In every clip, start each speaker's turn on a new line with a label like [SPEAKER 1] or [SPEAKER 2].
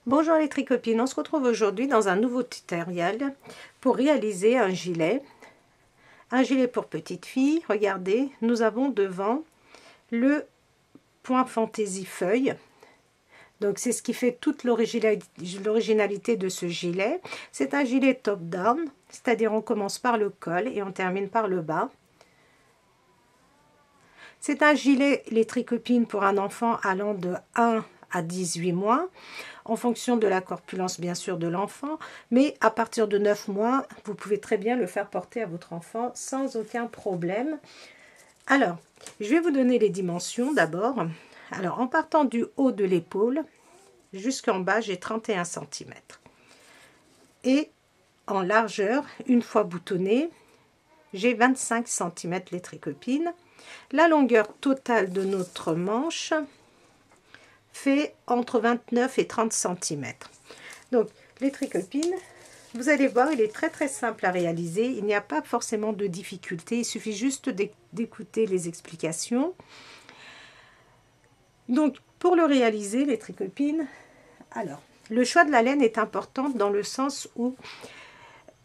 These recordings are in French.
[SPEAKER 1] Bonjour les tricopines, on se retrouve aujourd'hui dans un nouveau tutoriel pour réaliser un gilet pour petite fille. Regardez, nous avons devant le point fantaisie feuille. Donc c'est ce qui fait toute l'originalité de ce gilet. C'est un gilet top down, c'est-à-dire on commence par le col et on termine par le bas. C'est un gilet, les tricopines, pour un enfant allant de 1 à 18 mois, en fonction de la corpulence bien sûr de l'enfant, mais à partir de 9 mois, vous pouvez très bien le faire porter à votre enfant sans aucun problème. Alors, je vais vous donner les dimensions d'abord. Alors, en partant du haut de l'épaule jusqu'en bas, j'ai 31 cm. Et en largeur, une fois boutonné, j'ai 25 cm les tricopines. La longueur totale de notre manche fait entre 29 et 30 cm. Donc, les tricopines, vous allez voir, il est très simple à réaliser. Il n'y a pas forcément de difficulté. Il suffit juste d'écouter les explications. Donc, pour le réaliser, les tricopines, alors, le choix de la laine est important dans le sens où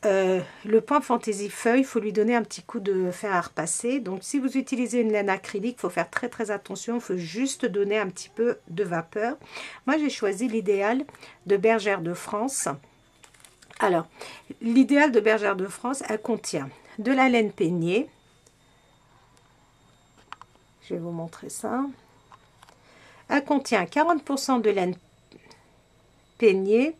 [SPEAKER 1] le point fantaisie feuille, il faut lui donner un petit coup de fer à repasser. Donc si vous utilisez une laine acrylique, il faut faire très attention, il faut juste donner un petit peu de vapeur. Moi j'ai choisi l'idéal de Bergère de France. Alors l'idéal de Bergère de France, elle contient de la laine peignée. Je vais vous montrer ça. Elle contient 40% de laine peignée.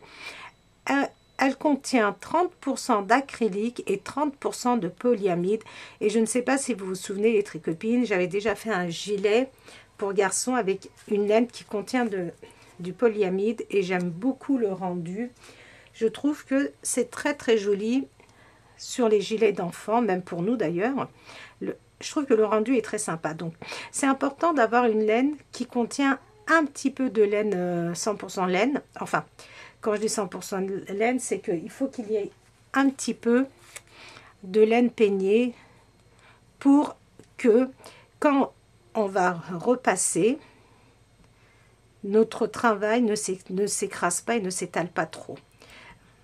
[SPEAKER 1] Elle contient 30% d'acrylique et 30% de polyamide. Et je ne sais pas si vous vous souvenez, les tricopines, j'avais déjà fait un gilet pour garçons avec une laine qui contient du polyamide. Et j'aime beaucoup le rendu. Je trouve que c'est très joli sur les gilets d'enfants, même pour nous d'ailleurs. Je trouve que le rendu est très sympa. Donc, c'est important d'avoir une laine qui contient un petit peu de laine, 100% laine. Enfin, quand je dis 100% laine, c'est qu'il faut qu'il y ait un petit peu de laine peignée pour que quand on va repasser, notre travail ne s'écrase pas et ne s'étale pas trop.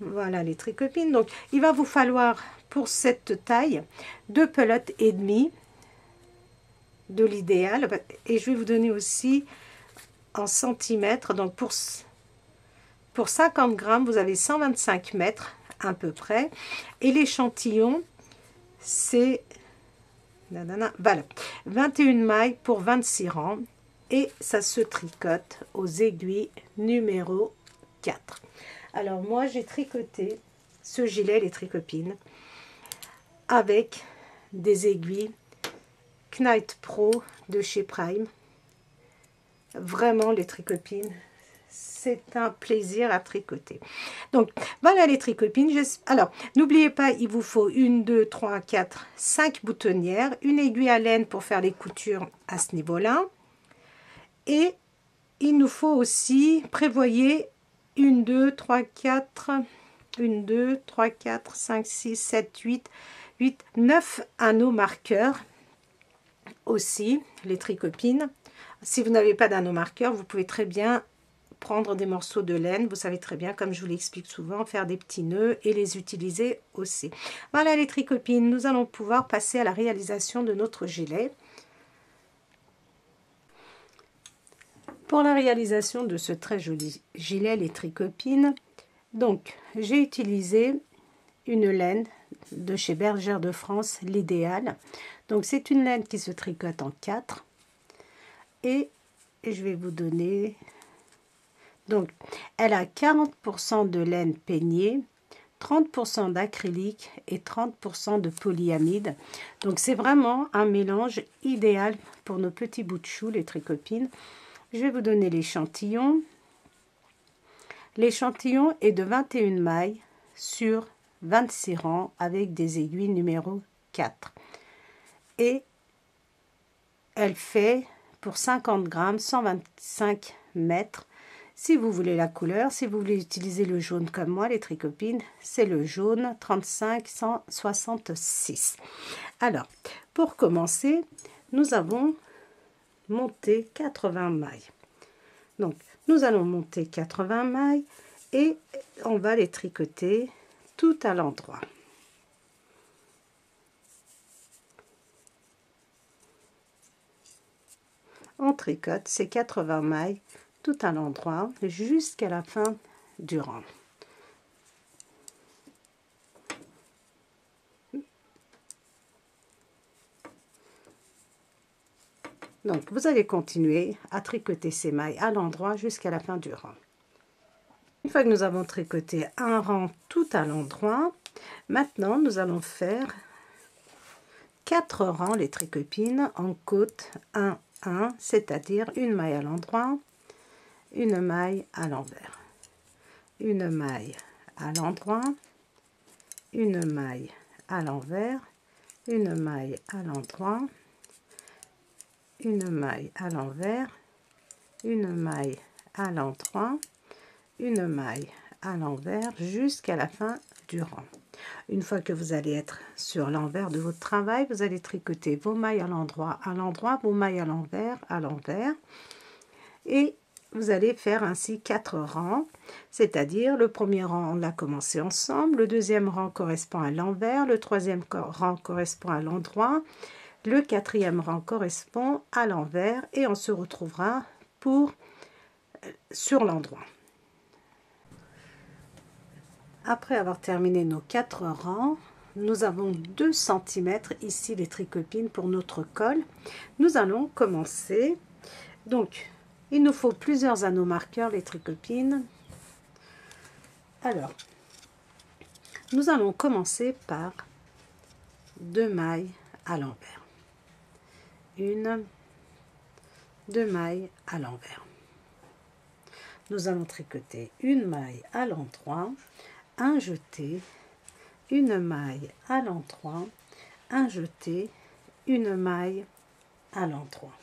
[SPEAKER 1] Voilà les tricopines. Donc il va vous falloir pour cette taille 2 pelotes et demie de l'idéal. Et je vais vous donner aussi en centimètres. Donc pour 50 grammes, vous avez 125 mètres à peu près. Et l'échantillon, c'est voilà, 21 mailles pour 26 rangs. Et ça se tricote aux aiguilles numéro 4. Alors moi, j'ai tricoté ce gilet, les tricopines, avec des aiguilles Knight Pro de chez Prime. Vraiment, les tricopines, c'est un plaisir à tricoter. Donc voilà les tricopines. Alors n'oubliez pas, il vous faut 1, 2, 3, 4, 5 boutonnières, une aiguille à laine pour faire les coutures à ce niveau-là. Et il nous faut aussi, prévoyez 1, 2, 3, 4, 1, 2, 3, 4, 5, 6, 7, 8, 9 anneaux marqueurs aussi, les tricopines. Si vous n'avez pas d'anneaux marqueurs, vous pouvez très bien prendre des morceaux de laine, vous savez très bien, comme je vous l'explique souvent, faire des petits nœuds et les utiliser aussi. Voilà les tricopines, nous allons pouvoir passer à la réalisation de notre gilet. Pour la réalisation de ce très joli gilet, les tricopines, donc j'ai utilisé une laine de chez Bergère de France, l'idéal. Donc c'est une laine qui se tricote en 4 et je vais vous donner. Donc, elle a 40% de laine peignée, 30% d'acrylique et 30% de polyamide. Donc, c'est vraiment un mélange idéal pour nos petits bouts de chou, les tricopines. Je vais vous donner l'échantillon. L'échantillon est de 21 mailles sur 26 rangs avec des aiguilles numéro 4. Et elle fait pour 50 grammes 125 mètres. Si vous voulez la couleur, si vous voulez utiliser le jaune comme moi, les tricopines, c'est le jaune 3566. Alors, pour commencer, nous avons monté 80 mailles. Donc, Nous allons monter 80 mailles et on va les tricoter tout à l'endroit. On tricote ces 80 mailles tout à l'endroit jusqu'à la fin du rang. Donc vous allez continuer à tricoter ces mailles à l'endroit jusqu'à la fin du rang. Une fois que nous avons tricoté un rang tout à l'endroit, maintenant nous allons faire 4 rangs les tricopines en côte 1 1, c'est-à-dire une maille à l'endroit, une maille à l'envers, une maille à l'endroit, une maille à l'envers, une maille à l'endroit, une maille à l'envers, une maille à l'endroit, une maille à l'envers jusqu'à la fin du rang. Une fois que vous allez être sur l'envers de votre travail, vous allez tricoter vos mailles à l'endroit, vos mailles à l'envers, et vous allez faire ainsi 4 rangs, c'est-à-dire le premier rang on l'a commencé ensemble, le deuxième rang correspond à l'envers, le troisième rang correspond à l'endroit, le quatrième rang correspond à l'envers et on se retrouvera sur l'endroit. Après avoir terminé nos 4 rangs, nous avons 2 cm ici les tricopines pour notre col. Nous allons commencer. Donc, il nous faut plusieurs anneaux marqueurs les tricopines. Alors, nous allons commencer par 2 mailles à l'envers. 1, 2 mailles à l'envers. Nous allons tricoter une maille à l'endroit, un jeté, une maille à l'endroit, un jeté, une maille à l'endroit.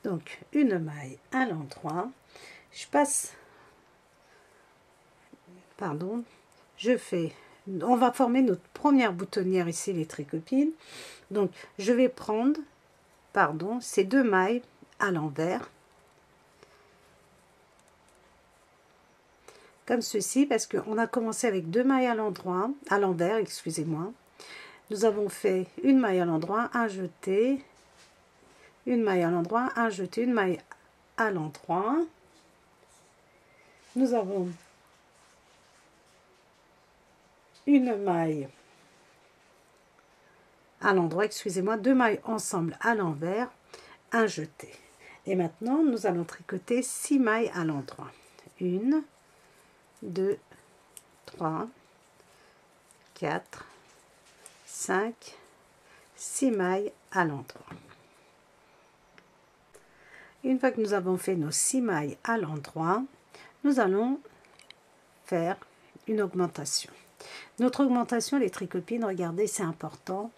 [SPEAKER 1] Donc une maille à l'endroit, on va former notre première boutonnière ici les tricopines. Donc je vais prendre ces 2 mailles à l'envers comme ceci, parce qu'on a commencé avec 2 mailles à l'envers, excusez-moi. Nous avons fait une maille à l'endroit, un jeté, une maille à l'endroit, un jeté, une maille à l'endroit. Nous avons une maille à l'endroit, excusez-moi, 2 mailles ensemble à l'envers, un jeté. Et maintenant, nous allons tricoter 6 mailles à l'endroit. 1, 2, 3, 4, 5, 6 mailles à l'endroit. Une fois que nous avons fait nos 6 mailles à l'endroit, nous allons faire une augmentation. Notre augmentation, les tricopines, regardez, c'est important.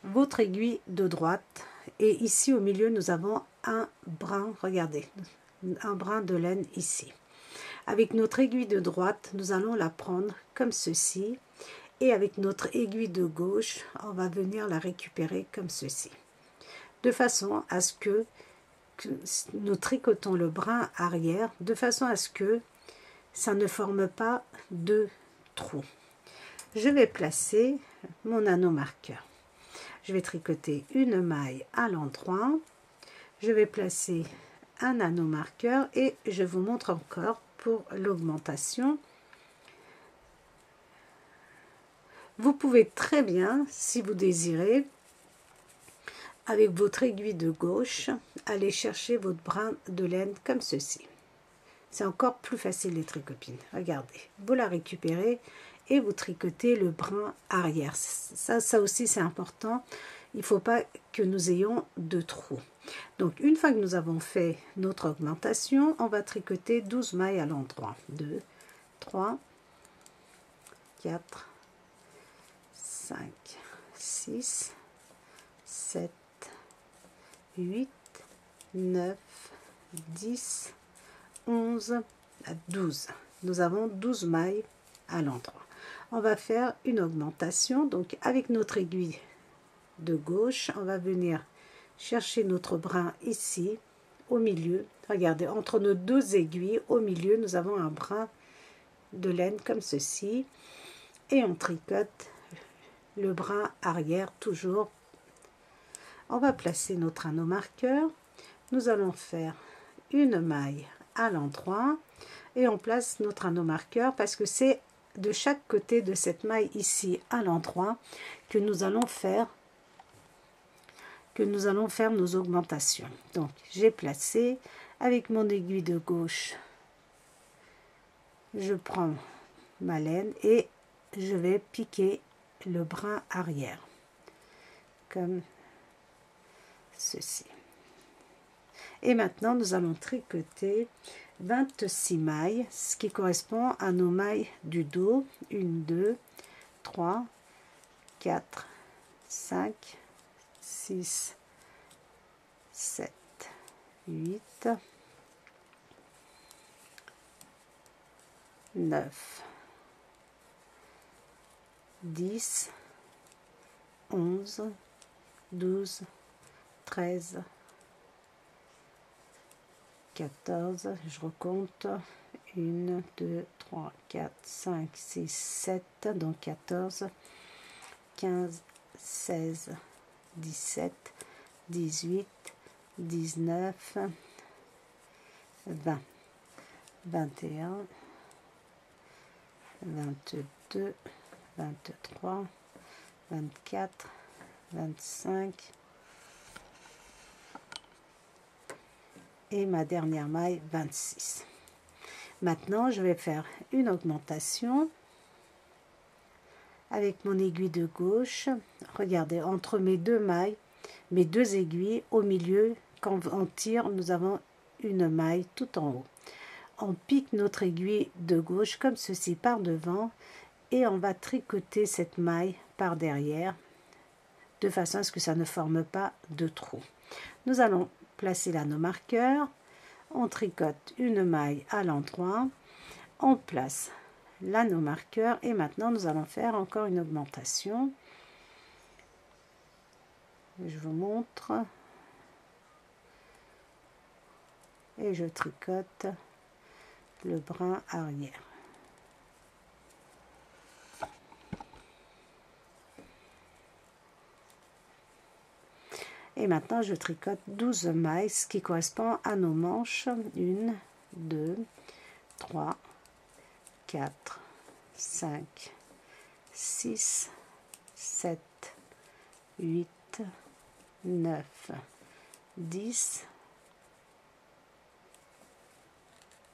[SPEAKER 1] Votre aiguille de droite, et ici au milieu, nous avons un brin, regardez, un brin de laine ici. Avec notre aiguille de droite, nous allons la prendre comme ceci, et avec notre aiguille de gauche, on va venir la récupérer comme ceci, de façon à ce que nous tricotons le brin arrière, de façon à ce que ça ne forme pas de trou. Je vais placer mon anneau marqueur. Je vais tricoter une maille à l'endroit. Je vais placer un anneau marqueur et je vous montre encore pour l'augmentation. Vous pouvez très bien, si vous désirez, avec votre aiguille de gauche, aller chercher votre brin de laine comme ceci. C'est encore plus facile les tricopines. Regardez, vous la récupérez et vous tricotez le brin arrière. Ça aussi c'est important. Il ne faut pas que nous ayons de trous. Donc une fois que nous avons fait notre augmentation, on va tricoter 12 mailles à l'endroit. 2, 3, 4, 5, 6, 7, 8, 9, 10, 11, 12. Nous avons 12 mailles à l'endroit. On va faire une augmentation, donc avec notre aiguille de gauche, on va venir chercher notre brin ici, au milieu. Regardez, entre nos deux aiguilles, au milieu, nous avons un brin de laine comme ceci, et on tricote le brin arrière toujours. On va placer notre anneau marqueur, nous allons faire une maille à l'endroit, et on place notre anneau marqueur parce que c'est de chaque côté de cette maille ici à l'endroit que nous allons faire nos augmentations. Donc j'ai placé avec mon aiguille de gauche, je prends ma laine et je vais piquer le brin arrière comme ceci. Et maintenant nous allons tricoter 26 mailles, ce qui correspond à nos mailles du dos. 1, 2, 3, 4, 5, 6, 7, 8, 9, 10, 11, 12, 13, 14, je recompte, 1, 2, 3, 4, 5, 6, 7, donc 14, 15, 16, 17, 18, 19, 20, 21, 22, 23, 24, 25, et ma dernière maille 26. Maintenant je vais faire une augmentation avec mon aiguille de gauche. Regardez, entre mes deux mailles, mes deux aiguilles, au milieu, quand on tire, nous avons une maille tout en haut. On pique notre aiguille de gauche comme ceci par devant et on va tricoter cette maille par derrière de façon à ce que ça ne forme pas de trou. Nous allons placer l'anneau marqueur, on tricote une maille à l'endroit, on place l'anneau marqueur et maintenant nous allons faire encore une augmentation. Je vous montre et je tricote le brin arrière. Et maintenant je tricote 12 mailles, ce qui correspond à nos manches. 1, 2, 3, 4, 5, 6, 7, 8, 9, 10,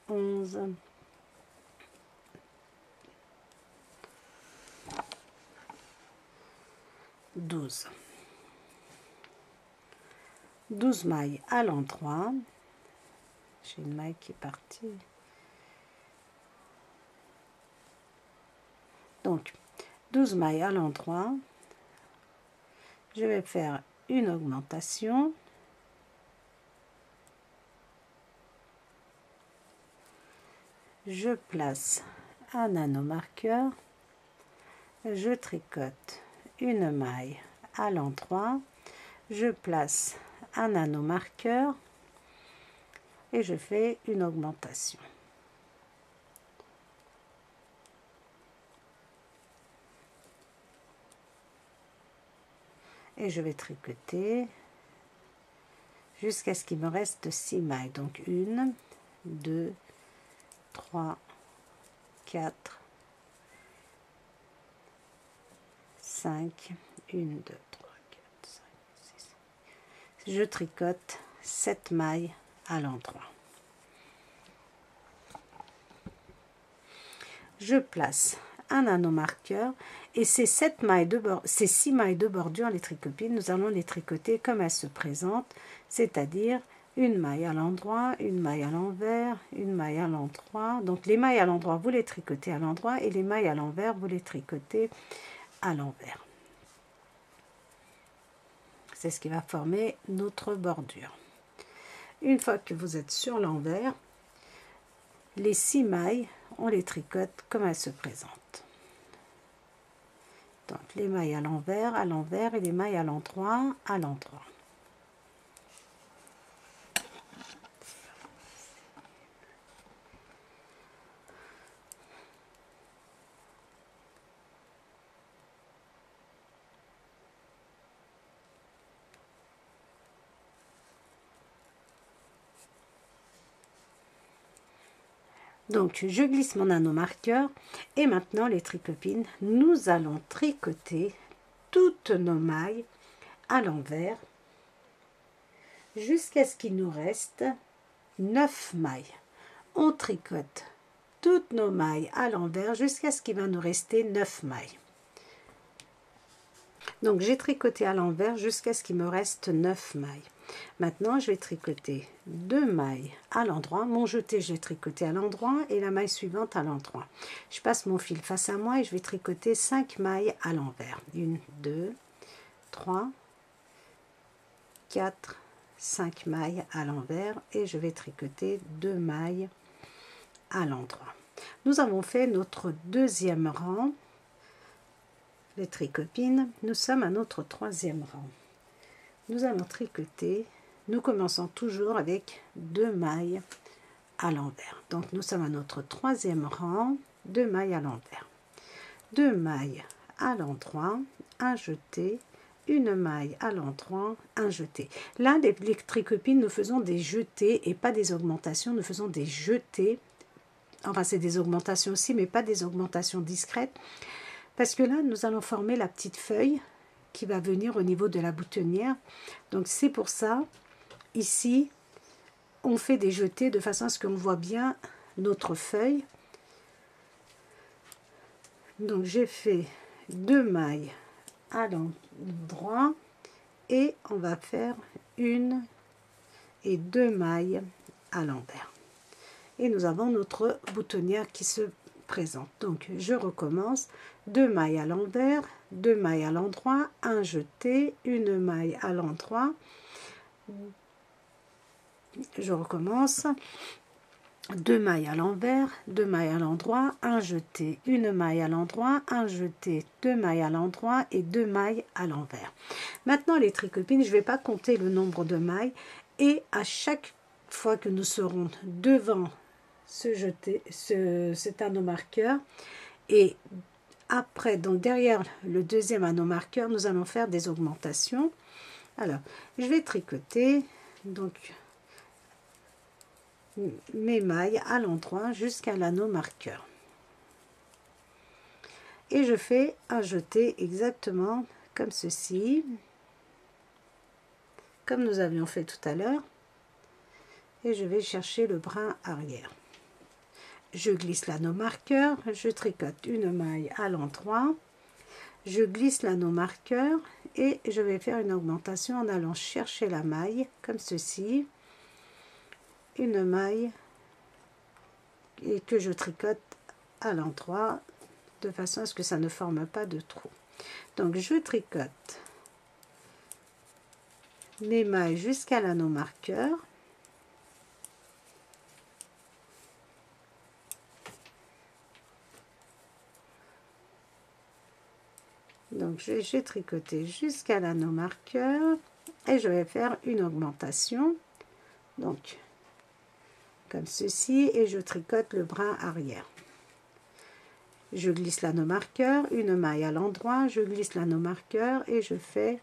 [SPEAKER 1] 11, 12. 12 mailles à l'endroit. J'ai une maille qui est partie. Donc 12 mailles à l'endroit. Je vais faire une augmentation. Je place un anneau marqueur. Je tricote une maille à l'endroit. Je place un anneau marqueur et je fais une augmentation. Et je vais tricoter jusqu'à ce qu'il me reste 6 mailles. Donc 1, 2, 3, 4, 5, 1, 2, 3, 4, 5, 6. Je tricote 7 mailles à l'endroit. Je place un anneau marqueur et ces 6 mailles de bordure, les tricopines, nous allons les tricoter comme elles se présentent, c'est-à-dire une maille à l'endroit, une maille à l'envers, une maille à l'endroit. Donc les mailles à l'endroit, vous les tricotez à l'endroit et les mailles à l'envers, vous les tricotez à l'envers. C'est ce qui va former notre bordure. Une fois que vous êtes sur l'envers, les 6 mailles, on les tricote comme elles se présentent. Donc les mailles à l'envers et les mailles à l'endroit, à l'endroit. Donc je glisse mon anneau marqueur et maintenant les tricopines, nous allons tricoter toutes nos mailles à l'envers jusqu'à ce qu'il nous reste 9 mailles. On tricote toutes nos mailles à l'envers jusqu'à ce qu'il va nous rester 9 mailles. Donc j'ai tricoté à l'envers jusqu'à ce qu'il me reste 9 mailles. Maintenant je vais tricoter 2 mailles à l'endroit, mon jeté je vais tricoter à l'endroit et la maille suivante à l'endroit. Je passe mon fil face à moi et je vais tricoter 5 mailles à l'envers. 1, 2, 3, 4, 5 mailles à l'envers et je vais tricoter 2 mailles à l'endroit. Nous avons fait notre deuxième rang. Les tricopines, nous sommes à notre troisième rang. Nous allons tricoter, nous commençons toujours avec 2 mailles à l'envers. Donc nous sommes à notre troisième rang, 2 mailles à l'envers. 2 mailles à l'endroit, un jeté, une maille à l'endroit, un jeté. Là, les tricopines, nous faisons des jetés et pas des augmentations, nous faisons des jetés. Enfin, c'est des augmentations aussi, mais pas des augmentations discrètes. Parce que là, nous allons former la petite feuille qui va venir au niveau de la boutonnière. Donc, c'est pour ça, ici, on fait des jetés de façon à ce qu'on voit bien notre feuille. Donc, j'ai fait 2 mailles à l'endroit et on va faire 1 et 2 mailles à l'envers. Et nous avons notre boutonnière qui se présente. Donc, je recommence. 2 mailles à l'envers, 2 mailles à l'endroit, un jeté, une maille à l'endroit. Je recommence. 2 mailles à l'envers, 2 mailles à l'endroit, un jeté, une maille à l'endroit, un jeté, 2 mailles à l'endroit et 2 mailles à l'envers. Maintenant, les tricopines, je ne vais pas compter le nombre de mailles et à chaque fois que nous serons devant cet anneau marqueur et après, donc derrière le deuxième anneau marqueur, nous allons faire des augmentations. Alors, je vais tricoter donc mes mailles à l'endroit jusqu'à l'anneau marqueur. Et je fais un jeté exactement comme ceci, comme nous avions fait tout à l'heure. Et je vais chercher le brin arrière. Je glisse l'anneau marqueur, je tricote une maille à l'endroit, je glisse l'anneau marqueur et je vais faire une augmentation en allant chercher la maille comme ceci, une maille et que je tricote à l'endroit de façon à ce que ça ne forme pas de trou. Donc je tricote mes mailles jusqu'à l'anneau marqueur. Donc j'ai tricoté jusqu'à l'anneau marqueur et je vais faire une augmentation, donc comme ceci, et je tricote le brin arrière. Je glisse l'anneau marqueur, une maille à l'endroit, je glisse l'anneau marqueur et je fais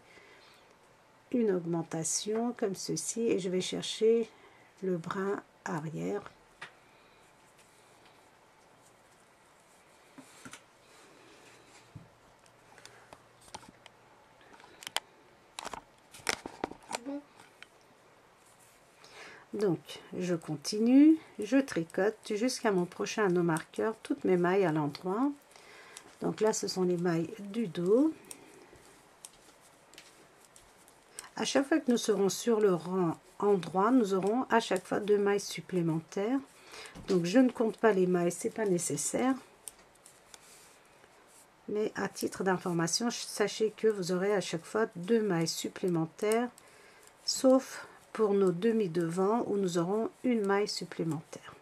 [SPEAKER 1] une augmentation comme ceci et je vais chercher le brin arrière. Donc, je continue, je tricote jusqu'à mon prochain anneau marqueur, toutes mes mailles à l'endroit. Donc là, ce sont les mailles du dos. À chaque fois que nous serons sur le rang endroit, nous aurons à chaque fois 2 mailles supplémentaires. Donc, je ne compte pas les mailles, c'est pas nécessaire. Mais à titre d'information, sachez que vous aurez à chaque fois 2 mailles supplémentaires, sauf pour nos demi-devants où nous aurons une maille supplémentaire.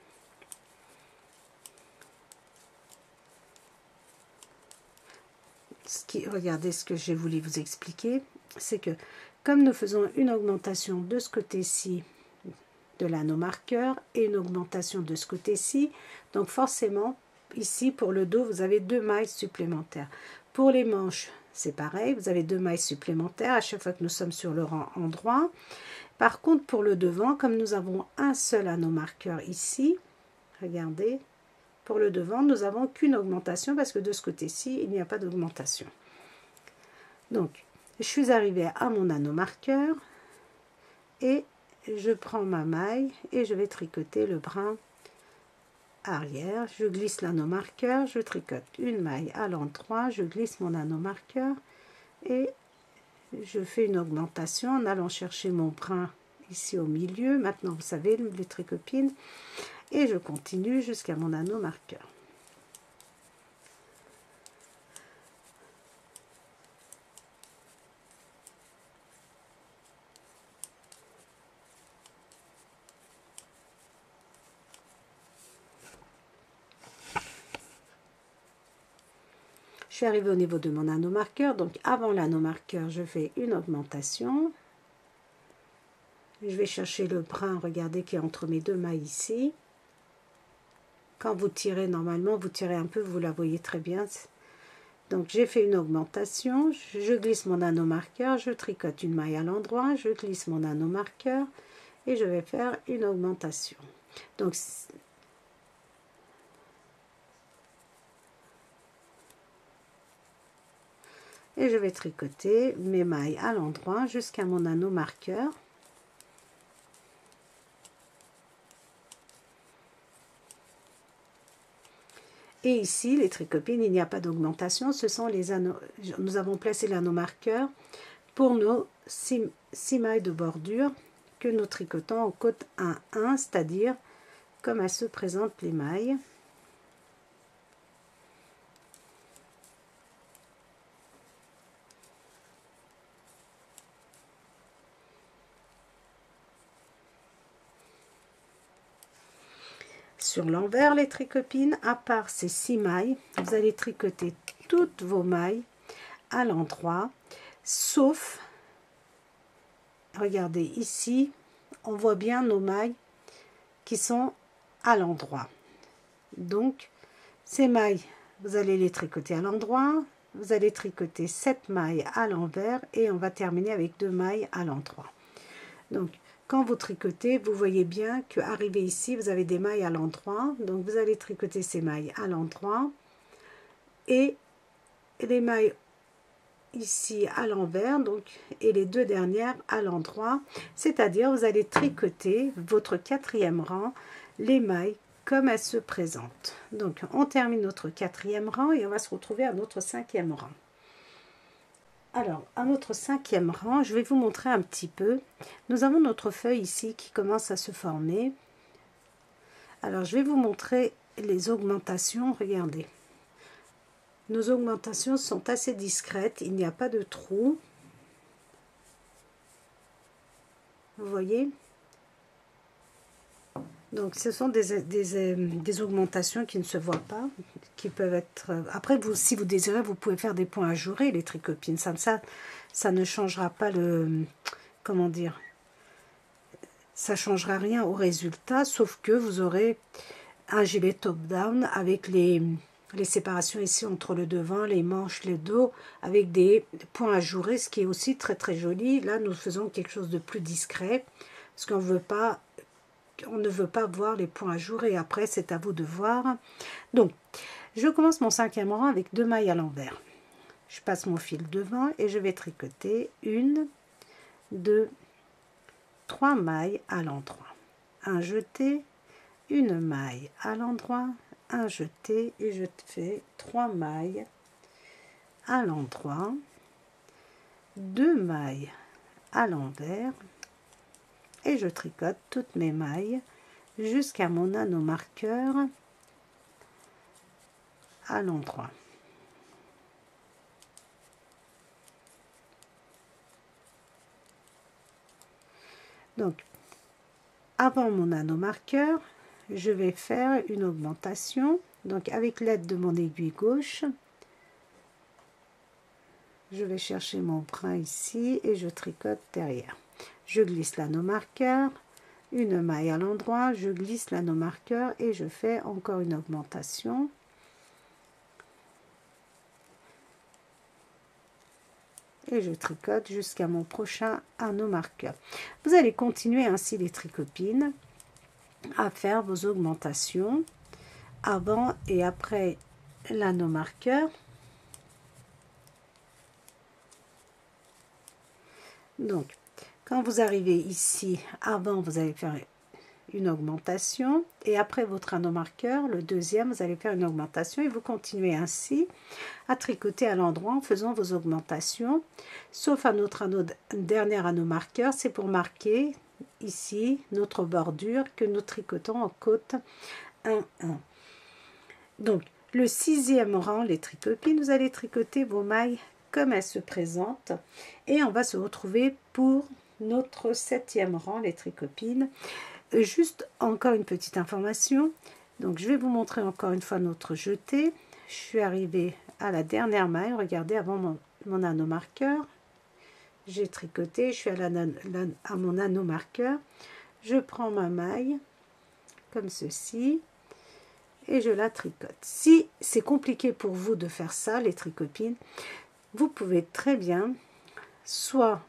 [SPEAKER 1] regardez ce que j'ai voulu vous expliquer, c'est que comme nous faisons une augmentation de ce côté-ci de l'anneau marqueur et une augmentation de ce côté-ci, donc forcément ici pour le dos vous avez 2 mailles supplémentaires. Pour les manches c'est pareil, vous avez 2 mailles supplémentaires à chaque fois que nous sommes sur le rang endroit. Par contre pour le devant, comme nous avons un seul anneau marqueur ici, regardez, pour le devant nous n'avons qu'une augmentation parce que de ce côté-ci il n'y a pas d'augmentation. Donc je suis arrivée à mon anneau marqueur et je prends ma maille et je vais tricoter le brin arrière. Je glisse l'anneau marqueur, je tricote une maille à l'endroit, je glisse mon anneau marqueur et je fais une augmentation en allant chercher mon brin ici au milieu. Maintenant vous savez les tricopines, et je continue jusqu'à mon anneau marqueur. Je suis arrivée au niveau de mon anneau marqueur, donc avant l'anneau marqueur, je fais une augmentation. Je vais chercher le brin, regardez, qui est entre mes 2 mailles ici. Quand vous tirez, normalement, vous tirez un peu, vous la voyez très bien. Donc j'ai fait une augmentation, je glisse mon anneau marqueur, je tricote une maille à l'endroit, je glisse mon anneau marqueur et je vais faire une augmentation. Donc et je vais tricoter mes mailles à l'endroit jusqu'à mon anneau marqueur. Et ici, les tricopines, il n'y a pas d'augmentation, ce sont les anneaux. Nous avons placé l'anneau marqueur pour nos 6 mailles de bordure que nous tricotons au côté 1-1, c'est-à-dire comme elles se présentent les mailles. Sur l'envers, les tricopines, à part ces 6 mailles, vous allez tricoter toutes vos mailles à l'endroit, sauf, regardez ici, on voit bien nos mailles qui sont à l'endroit. Donc, ces mailles, vous allez les tricoter à l'endroit, vous allez tricoter 7 mailles à l'envers et on va terminer avec 2 mailles à l'endroit. Donc, quand vous tricotez, vous voyez bien qu'arrivé ici, vous avez des mailles à l'endroit. Donc, vous allez tricoter ces mailles à l'endroit et les mailles ici à l'envers, donc, et les 2 dernières à l'endroit. C'est-à-dire, vous allez tricoter votre 4e rang, les mailles comme elles se présentent. Donc, on termine notre 4e rang et on va se retrouver à notre 5e rang. Alors, à notre 5e rang, je vais vous montrer un petit peu. Nous avons notre feuille ici qui commence à se former. Alors, je vais vous montrer les augmentations. Regardez. Nos augmentations sont assez discrètes. Il n'y a pas de trou. Vous voyez? Donc, ce sont des augmentations qui ne se voient pas, qui peuvent être... Après, vous, si vous désirez, vous pouvez faire des points ajourés, les tricopines. Ça ne changera pas le... Comment dire? Ça ne changera rien au résultat, sauf que vous aurez un gilet top-down avec les séparations ici entre le devant, les manches, le dos, avec des points ajourés, ce qui est aussi très très joli. Là, nous faisons quelque chose de plus discret, parce qu'on veut pas... On ne veut pas voir les points ajourés. Après, c'est à vous de voir. Donc, je commence mon 5e rang avec 2 mailles à l'envers. Je passe mon fil devant et je vais tricoter 1, 2, 3 mailles à l'endroit. Un jeté, une maille à l'endroit, un jeté et je fais 3 mailles à l'endroit, 2 mailles à l'envers. Et je tricote toutes mes mailles jusqu'à mon anneau marqueur à l'endroit. Donc, avant mon anneau marqueur, je vais faire une augmentation. Donc, avec l'aide de mon aiguille gauche, je vais chercher mon brin ici et je tricote derrière. Je glisse l'anneau marqueur, une maille à l'endroit, je glisse l'anneau marqueur et je fais encore une augmentation. Et je tricote jusqu'à mon prochain anneau marqueur. Vous allez continuer ainsi les tricopines à faire vos augmentations avant et après l'anneau marqueur. Donc, quand vous arrivez ici, avant, vous allez faire une augmentation et après votre anneau marqueur, le deuxième, vous allez faire une augmentation et vous continuez ainsi à tricoter à l'endroit en faisant vos augmentations, sauf à notre dernier anneau marqueur, c'est pour marquer ici notre bordure que nous tricotons en côte 1-1. Donc, le 6e rang, les tricopines, vous allez tricoter vos mailles comme elles se présentent et on va se retrouver pour notre 7e rang, les tricopines. Juste encore une petite information, donc je vais vous montrer encore une fois notre jeté. Je suis arrivée à la dernière maille, regardez, avant mon anneau marqueur, j'ai tricoté, je suis à mon anneau marqueur, je prends ma maille comme ceci et je la tricote. Si c'est compliqué pour vous de faire ça, les tricopines, vous pouvez très bien soit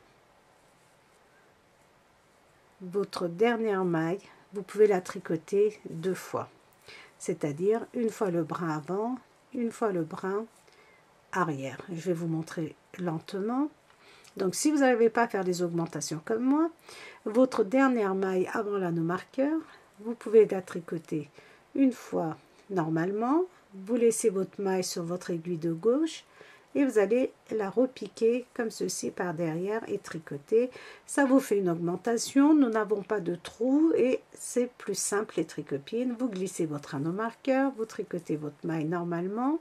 [SPEAKER 1] votre dernière maille, vous pouvez la tricoter 2 fois, c'est-à-dire une fois le brin avant, une fois le brin arrière. Je vais vous montrer lentement. Donc si vous n'arrivez pas à faire des augmentations comme moi, votre dernière maille avant l'anneau marqueur, vous pouvez la tricoter une fois normalement, vous laissez votre maille sur votre aiguille de gauche et vous allez la repiquer comme ceci par derrière et tricoter. Ça vous fait une augmentation, nous n'avons pas de trou et c'est plus simple les tricopines. Vous glissez votre anneau marqueur, vous tricotez votre maille normalement,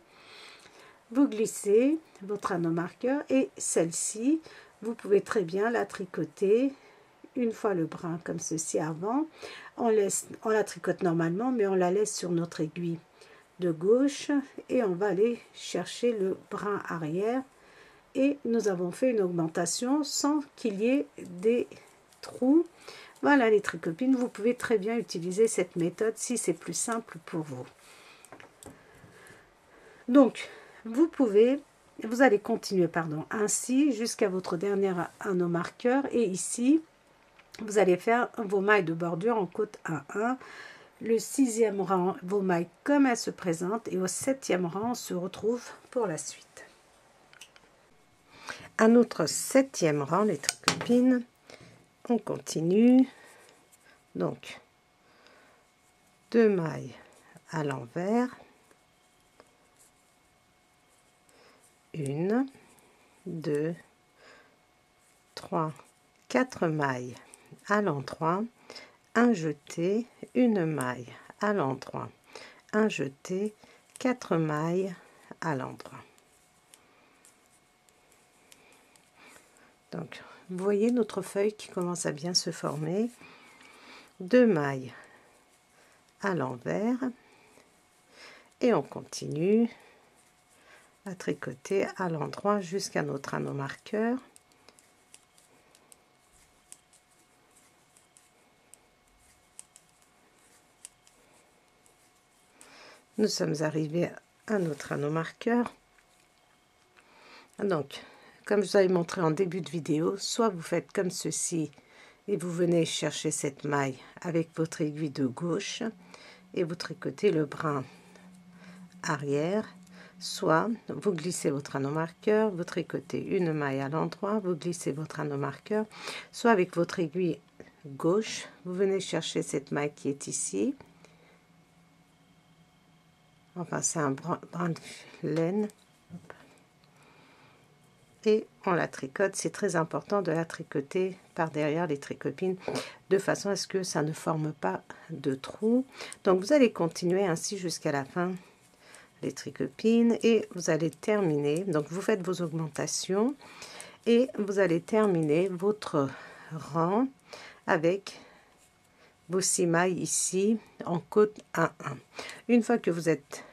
[SPEAKER 1] vous glissez votre anneau marqueur et celle-ci, vous pouvez très bien la tricoter une fois le brin comme ceci avant. On la tricote normalement mais on la laisse sur notre aiguille de gauche et on va aller chercher le brin arrière et nous avons fait une augmentation sans qu'il y ait des trous. Voilà les tricopines, vous pouvez très bien utiliser cette méthode si c'est plus simple pour vous. Donc vous allez continuer ainsi jusqu'à votre dernier anneau marqueur et ici vous allez faire vos mailles de bordure en côte 1-1. Le 6e rang, vos mailles comme elles se présentent et au 7e rang, on se retrouve pour la suite. À notre 7e rang, les tricopines, on continue. Donc, 2 mailles à l'envers, 1, 2, 3, 4 mailles à l'endroit, un jeté, une maille à l'endroit, un jeté, 4 mailles à l'endroit. Donc vous voyez notre feuille qui commence à bien se former. 2 mailles à l'envers et on continue à tricoter à l'endroit jusqu'à notre anneau marqueur. Nous sommes arrivés à notre anneau marqueur. Donc, comme je vous avais montré en début de vidéo, soit vous faites comme ceci et vous venez chercher cette maille avec votre aiguille de gauche et vous tricotez le brin arrière, soit vous glissez votre anneau marqueur, vous tricotez une maille à l'endroit, vous glissez votre anneau marqueur, soit avec votre aiguille gauche, vous venez chercher cette maille qui est ici. Enfin, c'est un brin de laine. Et on la tricote. C'est très important de la tricoter par derrière les tricopines, de façon à ce que ça ne forme pas de trou. Donc, vous allez continuer ainsi jusqu'à la fin, les tricopines, et vous allez terminer. Donc, vous faites vos augmentations et vous allez terminer votre rang avec vos 6 mailles ici en côte 1-1. Une fois que vous êtes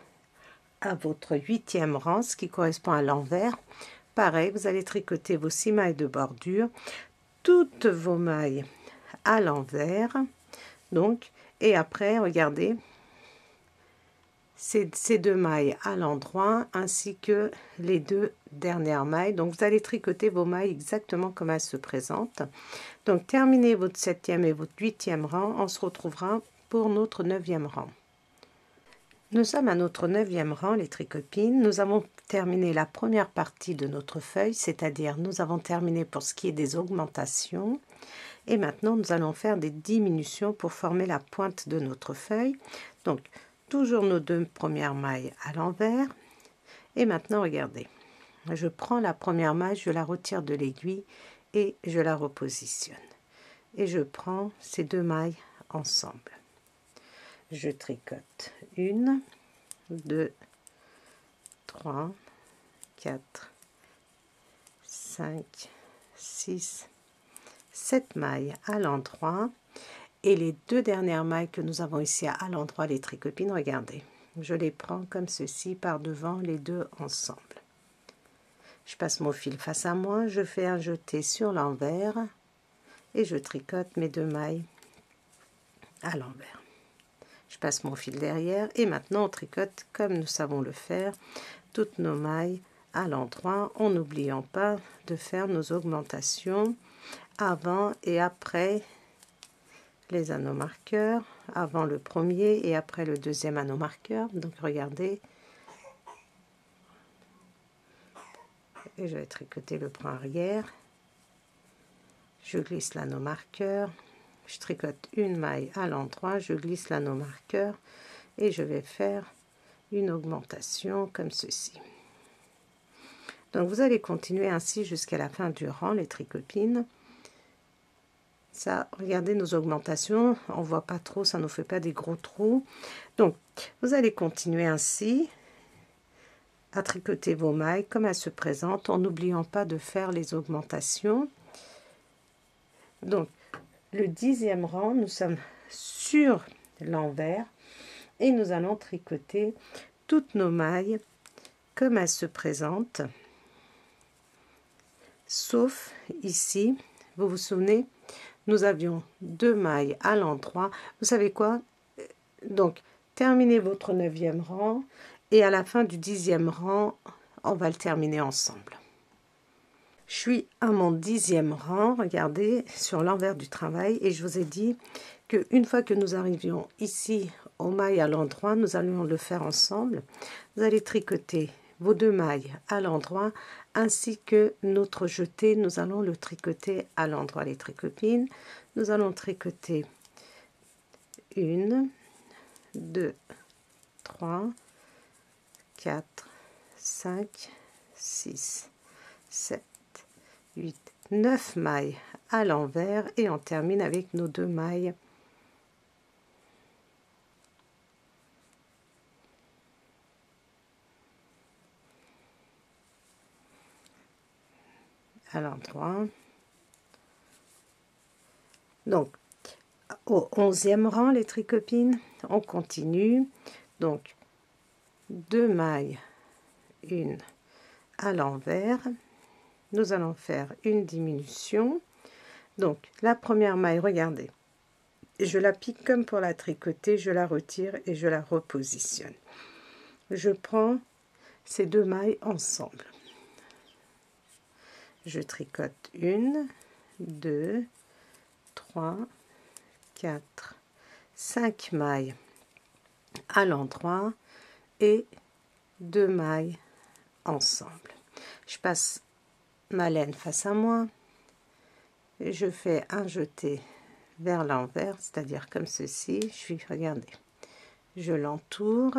[SPEAKER 1] à votre 8e rang, ce qui correspond à l'envers, pareil, vous allez tricoter vos 6 mailles de bordure, toutes vos mailles à l'envers, donc, et après regardez ces 2 mailles à l'endroit ainsi que les 2 dernières mailles. Donc vous allez tricoter vos mailles exactement comme elles se présentent. Donc terminez votre 7e et votre 8e rang, on se retrouvera pour notre 9e rang. Nous sommes à notre 9e rang, les tricopines. Nous avons terminé la première partie de notre feuille, c'est-à-dire nous avons terminé pour ce qui est des augmentations. Et maintenant, nous allons faire des diminutions pour former la pointe de notre feuille. Donc, toujours nos 2 premières mailles à l'envers. Et maintenant, regardez. Je prends la première maille, je la retire de l'aiguille et je la repositionne. Et je prends ces 2 mailles ensemble. Je tricote 1, 2, 3, 4, 5, 6, 7 mailles à l'endroit et les 2 dernières mailles que nous avons ici à l'endroit, les tricopines, regardez, je les prends comme ceci par devant, les 2 ensemble. Je passe mon fil face à moi, je fais un jeté sur l'envers et je tricote mes 2 mailles à l'envers. Je passe mon fil derrière et maintenant on tricote comme nous savons le faire toutes nos mailles à l'endroit en n'oubliant pas de faire nos augmentations avant et après les anneaux marqueurs, avant le premier et après le deuxième anneau marqueur. Donc regardez, et je vais tricoter le point arrière, je glisse l'anneau marqueur, je tricote une maille à l'endroit, je glisse l'anneau marqueur et je vais faire une augmentation comme ceci. Donc vous allez continuer ainsi jusqu'à la fin du rang, les tricopines. Ça, regardez nos augmentations, on voit pas trop, ça nous fait pas des gros trous. Donc vous allez continuer ainsi à tricoter vos mailles comme elles se présentent en n'oubliant pas de faire les augmentations. Donc le 10e rang, nous sommes sur l'envers et nous allons tricoter toutes nos mailles comme elles se présentent, sauf ici, vous vous souvenez, nous avions 2 mailles à l'endroit. Vous savez quoi? Donc terminez votre 9e rang et à la fin du 10e rang, on va le terminer ensemble. Je suis à mon 10e rang, regardez, sur l'envers du travail, et je vous ai dit qu'une fois que nous arrivions ici aux mailles à l'endroit, nous allons le faire ensemble. Vous allez tricoter vos 2 mailles à l'endroit, ainsi que notre jeté, nous allons le tricoter à l'endroit, les tricopines. Nous allons tricoter 1, 2, 3, 4, 5, 6, 7, 8, 9 mailles à l'envers et on termine avec nos 2 mailles à l'endroit. Donc au 11e rang, les tricopines, on continue. Donc 2 mailles, une à l'envers. Nous allons faire une diminution. Donc la première maille, regardez, je la pique comme pour la tricoter, je la retire et je la repositionne. Je prends ces 2 mailles ensemble. Je tricote 1, 2, 3, 4, 5 mailles à l'endroit et 2 mailles ensemble. Je passe ma laine face à moi et je fais un jeté vers l'envers, c'est-à-dire comme ceci. Regardez, je l'entoure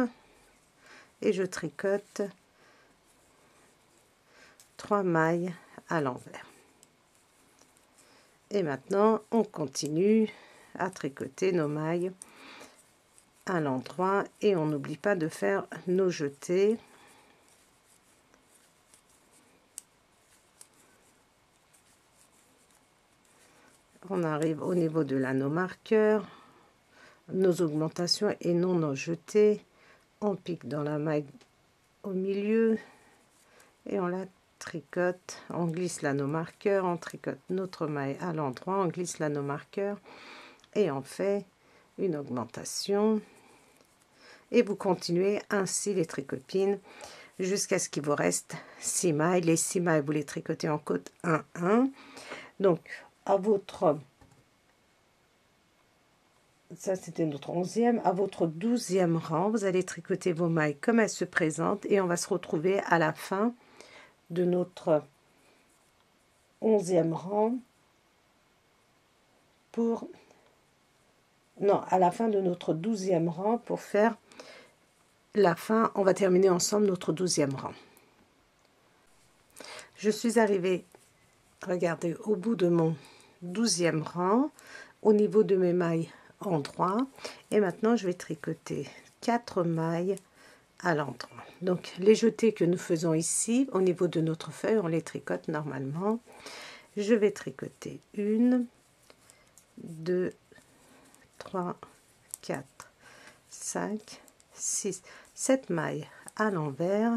[SPEAKER 1] et je tricote 3 mailles à l'envers. Et maintenant on continue à tricoter nos mailles à l'endroit et on n'oublie pas de faire nos jetés. On arrive au niveau de l'anneau marqueur, nos augmentations et non nos jetés. On pique dans la maille au milieu et on la tricote, on glisse l'anneau marqueur, on tricote notre maille à l'endroit, on glisse l'anneau marqueur et on fait une augmentation. Et vous continuez ainsi les tricopines jusqu'à ce qu'il vous reste 6 mailles. Les 6 mailles, vous les tricotez en côte 1-1. Donc, à votre... Ça, c'était notre 11e. À votre 12e rang, vous allez tricoter vos mailles comme elles se présentent. Et on va se retrouver à la fin de notre 11e rang pour... Non, à la fin de notre 12e rang pour faire la fin. On va terminer ensemble notre 12e rang. Je suis arrivée, regardez, au bout de mon 12e rang, au niveau de mes mailles endroit, et maintenant je vais tricoter 4 mailles à l'endroit. Donc les jetés que nous faisons ici, au niveau de notre feuille, on les tricote normalement. Je vais tricoter 1, 2, 3, 4, 5, 6, 7 mailles à l'envers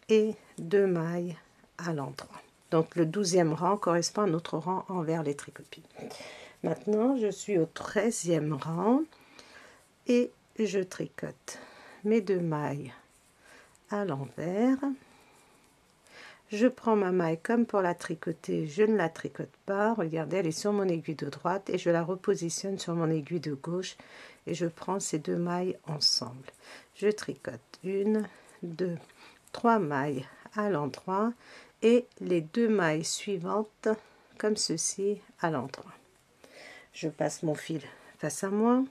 [SPEAKER 1] et 2 mailles à l'endroit. Donc le 12e rang correspond à notre rang envers les tricopines. Maintenant je suis au 13e rang et je tricote mes 2 mailles à l'envers. Je prends ma maille comme pour la tricoter, je ne la tricote pas, regardez, elle est sur mon aiguille de droite et je la repositionne sur mon aiguille de gauche et je prends ces 2 mailles ensemble. Je tricote 1, 2, 3 mailles à l'endroit et les 2 mailles suivantes comme ceci à l'endroit. Je passe mon fil face à moi,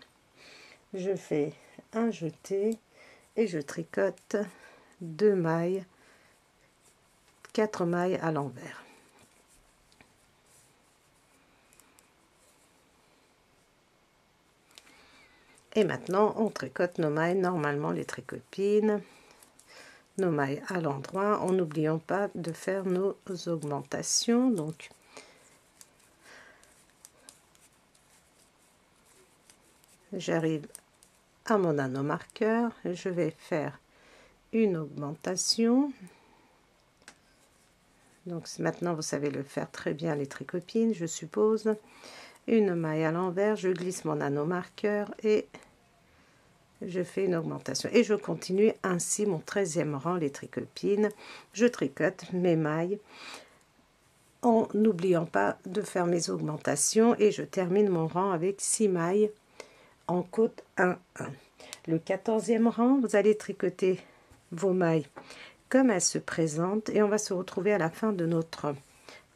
[SPEAKER 1] je fais un jeté et je tricote 2 mailles, 4 mailles à l'envers. Et maintenant on tricote nos mailles normalement, les tricopines, nos mailles à l'endroit en n'oubliant pas de faire nos augmentations. Donc j'arrive à mon anneau marqueur, je vais faire une augmentation. Donc maintenant vous savez le faire très bien les tricopines, je suppose. Une maille à l'envers, je glisse mon anneau marqueur et je fais une augmentation et je continue ainsi mon 13e rang les tricopines. Je tricote mes mailles en n'oubliant pas de faire mes augmentations et je termine mon rang avec 6 mailles en côte 1-1. Le 14e rang, vous allez tricoter vos mailles comme elles se présentent et on va se retrouver à la fin de notre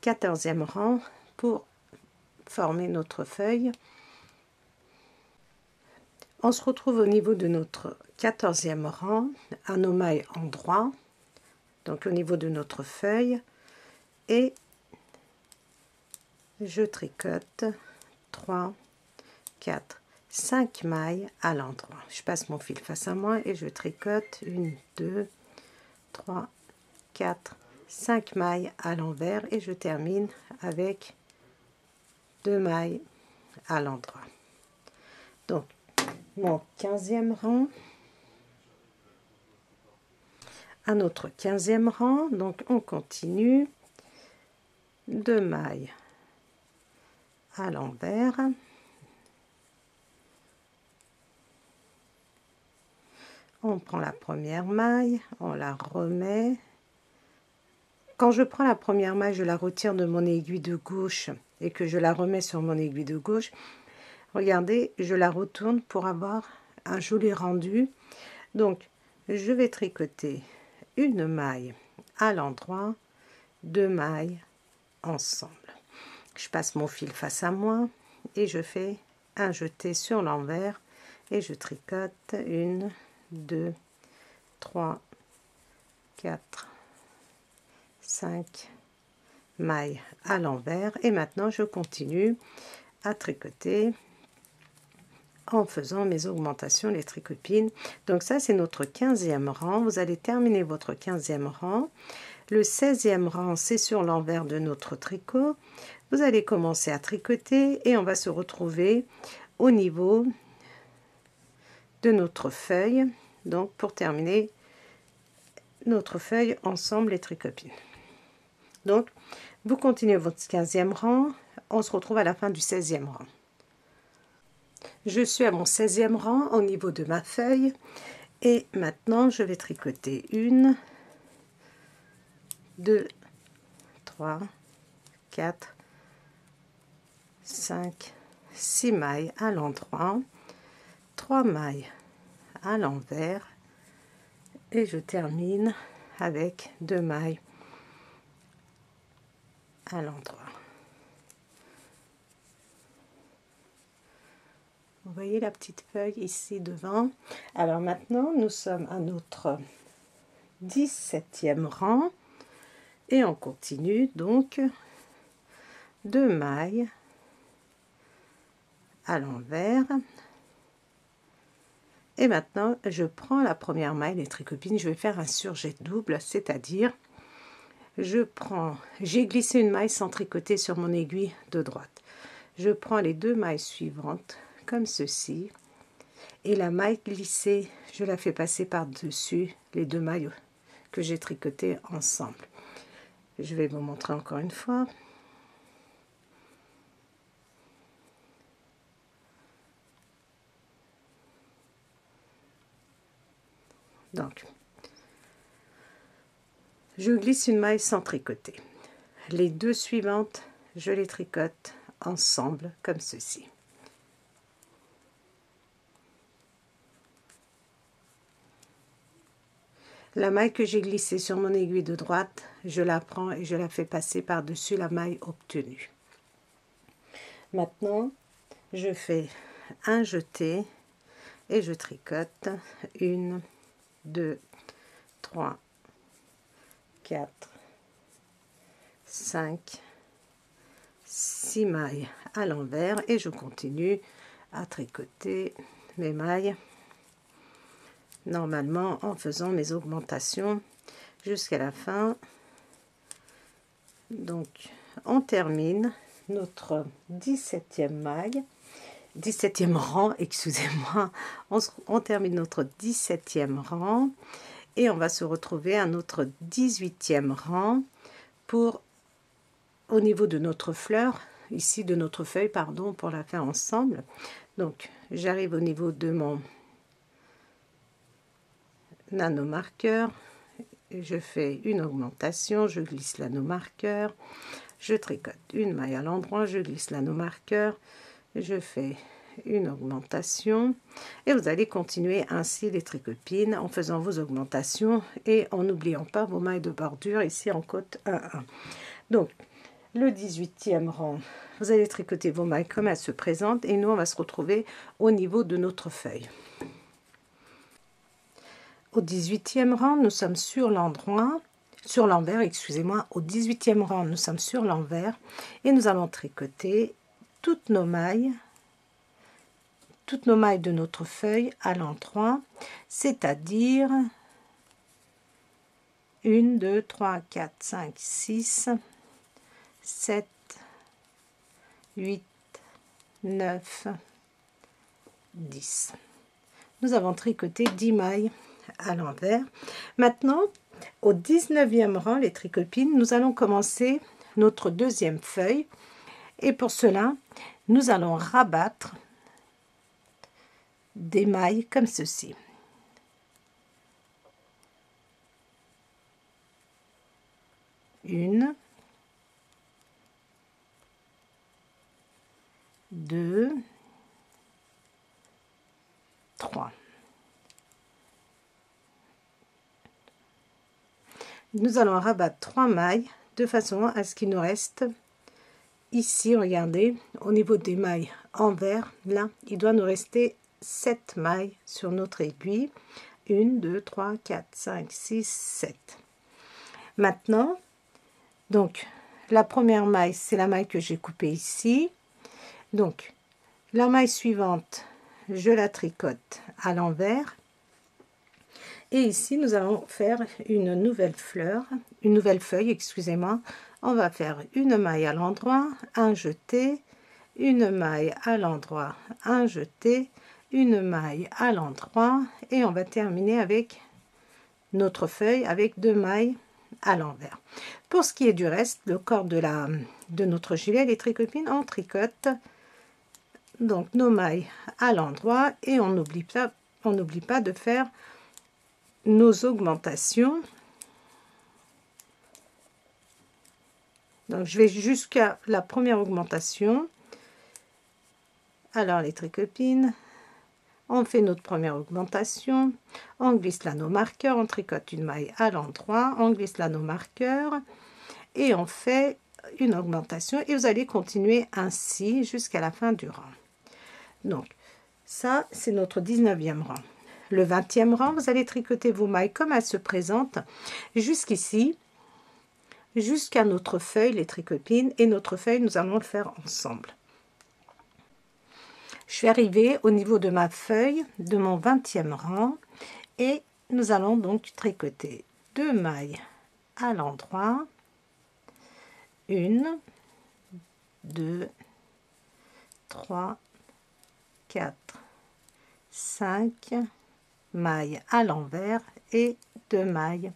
[SPEAKER 1] 14e rang pour former notre feuille. On se retrouve au niveau de notre 14e rang à nos mailles endroit, donc au niveau de notre feuille, et je tricote 3, 4, 5 mailles à l'endroit. Je passe mon fil face à moi et je tricote 1, 2, 3, 4, 5 mailles à l'envers et je termine avec 2 mailles à l'endroit. Donc mon 15e rang, à notre 15e rang, donc on continue 2 mailles à l'envers, on prend la première maille, on la remet. Quand je prends la première maille, je la retire de mon aiguille de gauche et que je la remets sur mon aiguille de gauche. Regardez, je la retourne pour avoir un joli rendu. Donc, je vais tricoter une maille à l'endroit, 2 mailles ensemble. Je passe mon fil face à moi et je fais un jeté sur l'envers et je tricote 1, 2, 3, 4, 5 mailles à l'envers et maintenant je continue à tricoter en faisant mes augmentations les tricopines. Donc ça c'est notre 15e rang. Vous allez terminer votre 15e rang. Le 16e rang c'est sur l'envers de notre tricot. Vous allez commencer à tricoter et on va se retrouver au niveau de notre feuille, donc pour terminer notre feuille ensemble les tricopines. Donc, vous continuez votre 15e rang. On se retrouve à la fin du 16e rang. Je suis à mon 16e rang au niveau de ma feuille. Et maintenant, je vais tricoter 1, 2, 3, 4, 5, 6 mailles à l'endroit, 3 mailles à l'envers et je termine avec 2 mailles à l'endroit. Vous voyez la petite feuille ici devant. Alors maintenant, nous sommes à notre 17e rang et on continue donc 2 mailles à l'envers. Et maintenant, je prends la première maille, les tricopines, je vais faire un surjet double, c'est-à-dire, j'ai glissé une maille sans tricoter sur mon aiguille de droite. Je prends les 2 mailles suivantes, comme ceci, et la maille glissée, je la fais passer par-dessus les 2 mailles que j'ai tricotées ensemble. Je vais vous montrer encore une fois. Donc, je glisse une maille sans tricoter. Les 2 suivantes, je les tricote ensemble comme ceci. La maille que j'ai glissée sur mon aiguille de droite, je la prends et je la fais passer par-dessus la maille obtenue. Maintenant, je fais un jeté et je tricote 1, 2, 3, 4, 5, 6 mailles à l'envers et je continue à tricoter mes mailles normalement en faisant mes augmentations jusqu'à la fin. Donc on termine notre 17e maille, 17e rang, excusez-moi, on termine notre 17e rang et on va se retrouver à notre 18e rang pour au niveau de notre fleur, ici de notre feuille, pardon, pour la faire ensemble. Donc j'arrive au niveau de mon nanomarqueur, je fais une augmentation, je glisse l'anneau-marqueur, je tricote une maille à l'endroit, je glisse l'anneau-marqueur, je fais une augmentation et vous allez continuer ainsi les tricopines en faisant vos augmentations et en n'oubliant pas vos mailles de bordure ici en côte 1-1. Donc le 18e rang, vous allez tricoter vos mailles comme elles se présentent et nous on va se retrouver au niveau de notre feuille. Au 18e rang, nous sommes sur l'endroit, sur l'envers, excusez-moi. Au 18e rang, nous sommes sur l'envers et nous allons tricoter toutes nos mailles de notre feuille à l'endroit, c'est-à-dire 1, 2, 3, 4, 5, 6, 7, 8, 9, 10. Nous avons tricoté 10 mailles à l'envers. Maintenant, au 19e rang, les tricopines, nous allons commencer notre deuxième feuille. Et pour cela, nous allons rabattre des mailles comme ceci. Une, 2, 3. Nous allons rabattre 3 mailles de façon à ce qu'il nous reste ici, regardez, au niveau des mailles envers, là, il doit nous rester 7 mailles sur notre aiguille. 1, 2, 3, 4, 5, 6, 7. Maintenant, donc, la première maille, c'est la maille que j'ai coupée ici. Donc, la maille suivante, je la tricote à l'envers. Et ici, nous allons faire une nouvelle feuille, excusez-moi. On va faire une maille à l'endroit, un jeté, une maille à l'endroit, un jeté, une maille à l'endroit. Et on va terminer avec notre feuille avec 2 mailles à l'envers. Pour ce qui est du reste, le corps de notre gilet, les tricopines, on tricote donc nos mailles à l'endroit et on n'oublie pas de faire nos augmentations. Donc je vais jusqu'à la première augmentation. Alors les tricopines, on fait notre première augmentation, on glisse l'anneau marqueur, on tricote une maille à l'endroit, on glisse l'anneau marqueur et on fait une augmentation et vous allez continuer ainsi jusqu'à la fin du rang. Donc ça c'est notre 19e rang. Le 20e rang, vous allez tricoter vos mailles comme elles se présentent jusqu'ici, jusqu'à notre feuille, les tricopines, et notre feuille nous allons le faire ensemble. Je suis arrivée au niveau de ma feuille de mon 20e rang et nous allons donc tricoter 2 mailles à l'endroit, 1, 2, 3, 4, 5 mailles à l'envers et 2 mailles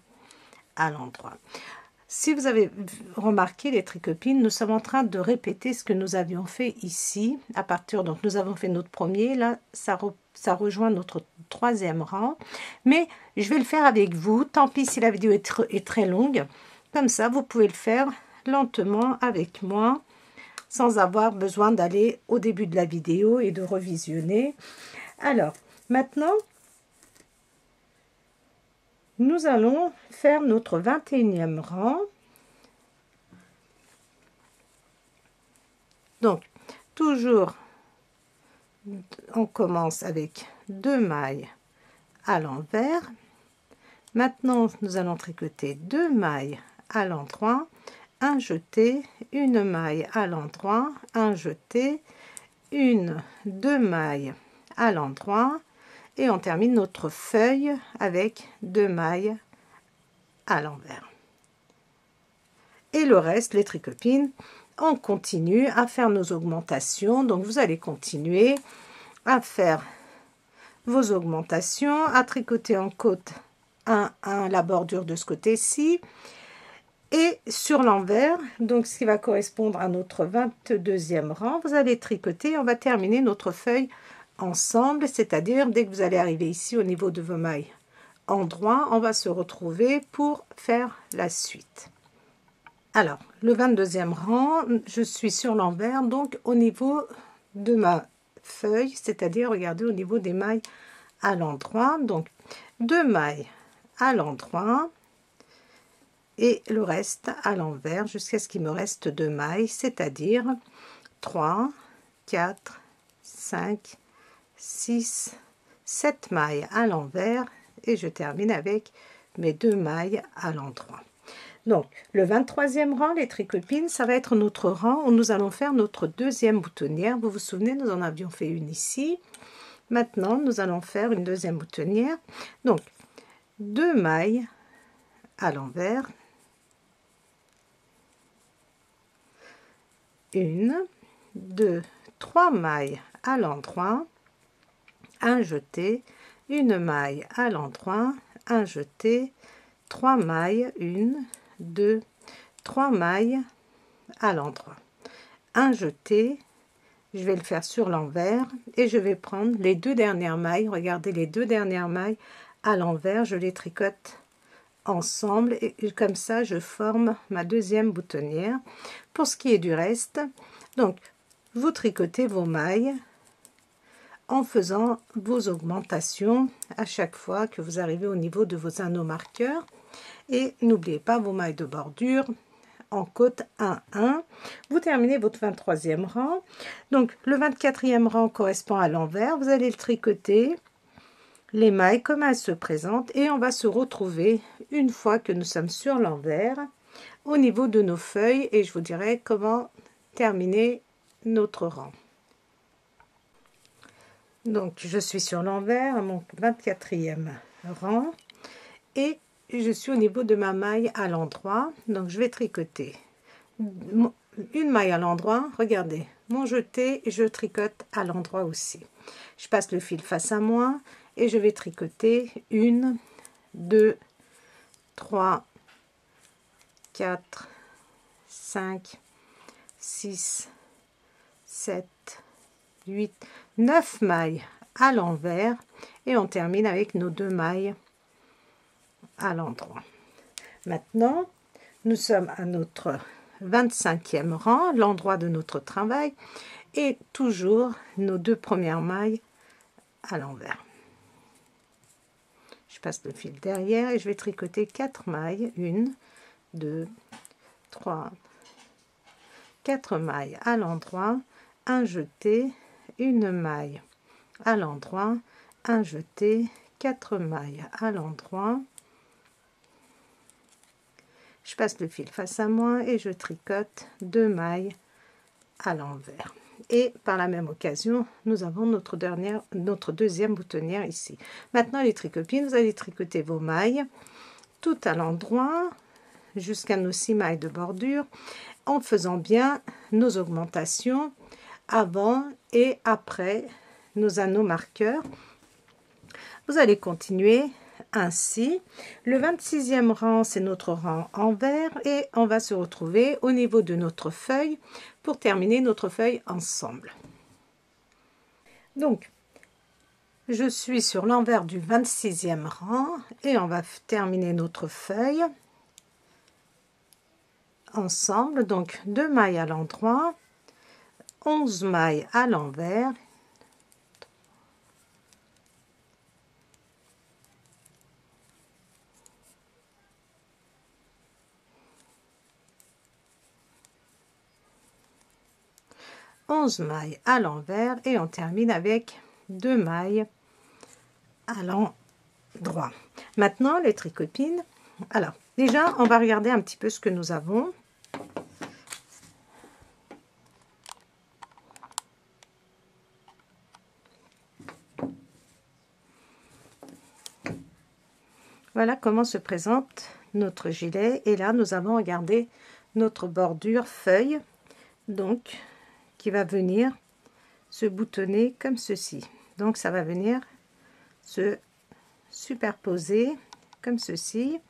[SPEAKER 1] à l'endroit. Si vous avez remarqué les tricopines, nous sommes en train de répéter ce que nous avions fait ici. À partir, donc nous avons fait notre premier, là ça rejoint notre 3e rang. Mais je vais le faire avec vous, tant pis si la vidéo est très longue. Comme ça, vous pouvez le faire lentement avec moi, sans avoir besoin d'aller au début de la vidéo et de revisionner. Alors, maintenant, nous allons faire notre 21e rang. Donc, toujours, on commence avec 2 mailles à l'envers. Maintenant, nous allons tricoter 2 mailles à l'endroit, un jeté, une maille à l'endroit, un jeté, 2 mailles à l'endroit. Et on termine notre feuille avec 2 mailles à l'envers. Et le reste, les tricopines, on continue à faire nos augmentations. Donc vous allez continuer à faire vos augmentations, à tricoter en côte 1 la bordure de ce côté-ci et sur l'envers, donc ce qui va correspondre à notre 22e rang, vous allez tricoter. On va terminer notre feuille ensemble, c'est-à-dire dès que vous allez arriver ici au niveau de vos mailles endroit, on va se retrouver pour faire la suite. Alors le 22e rang, je suis sur l'envers, donc au niveau de ma feuille, c'est-à-dire regardez au niveau des mailles à l'endroit, donc 2 mailles à l'endroit et le reste à l'envers jusqu'à ce qu'il me reste 2 mailles, c'est-à-dire 3, 4, 5, 6, 7 mailles à l'envers et je termine avec mes 2 mailles à l'endroit. Donc le 23e rang, les tricopines, ça va être notre rang où nous allons faire notre 2e boutonnière. Vous vous souvenez, nous en avions fait une ici. Maintenant nous allons faire une 2e boutonnière. Donc 2 mailles à l'envers, 1, 2, 3 mailles à l'endroit, un jeté, une maille à l'endroit, un jeté, 3 mailles, 1, 2, 3 mailles à l'endroit, un jeté. Je vais le faire sur l'envers et je vais prendre les 2 dernières mailles. Regardez, les 2 dernières mailles à l'envers, je les tricote ensemble et comme ça je forme ma 2e boutonnière. Pour ce qui est du reste, donc vous tricotez vos mailles en faisant vos augmentations à chaque fois que vous arrivez au niveau de vos anneaux marqueurs et n'oubliez pas vos mailles de bordure en côte 1, 1. Vous terminez votre 23e rang. Donc le 24e rang correspond à l'envers. Vous allez le tricoter les mailles comme elles se présentent et on va se retrouver une fois que nous sommes sur l'envers au niveau de nos feuilles et je vous dirai comment terminer notre rang. Donc je suis sur l'envers à mon 24e rang et je suis au niveau de ma maille à l'endroit. Donc je vais tricoter une maille à l'endroit. Regardez mon jeté, je tricote à l'endroit aussi. Je passe le fil face à moi et je vais tricoter 1, 2, 3, 4, 5, 6, 7, 8, 9 mailles à l'envers et on termine avec nos 2 mailles à l'endroit. Maintenant, nous sommes à notre 25e rang, l'endroit de notre travail, et toujours nos 2 premières mailles à l'envers. Je passe le fil derrière et je vais tricoter 4 mailles, 1, 2, 3, 4 mailles à l'endroit, un jeté, une maille à l'endroit, un jeté, 4 mailles à l'endroit. Je passe le fil face à moi et je tricote 2 mailles à l'envers. Et par la même occasion, nous avons notre deuxième boutonnière ici. Maintenant les tricopines, vous allez tricoter vos mailles tout à l'endroit jusqu'à nos 6 mailles de bordure en faisant bien nos augmentations avant et après nos anneaux marqueurs. Vous allez continuer ainsi. Le 26e rang, c'est notre rang en vert et on va se retrouver au niveau de notre feuille pour terminer notre feuille ensemble. Donc, je suis sur l'envers du 26e rang et on va terminer notre feuille ensemble. Donc, 2 mailles à l'endroit, 11 mailles à l'envers. Mailles à l'envers et on termine avec 2 mailles à l'endroit. Maintenant les tricopines, alors déjà on va regarder un petit peu ce que nous avons. Voilà comment se présente notre gilet et là nous avons regardé notre bordure feuille, donc qui va venir se boutonner comme ceci. Donc ça va venir se superposer comme ceci.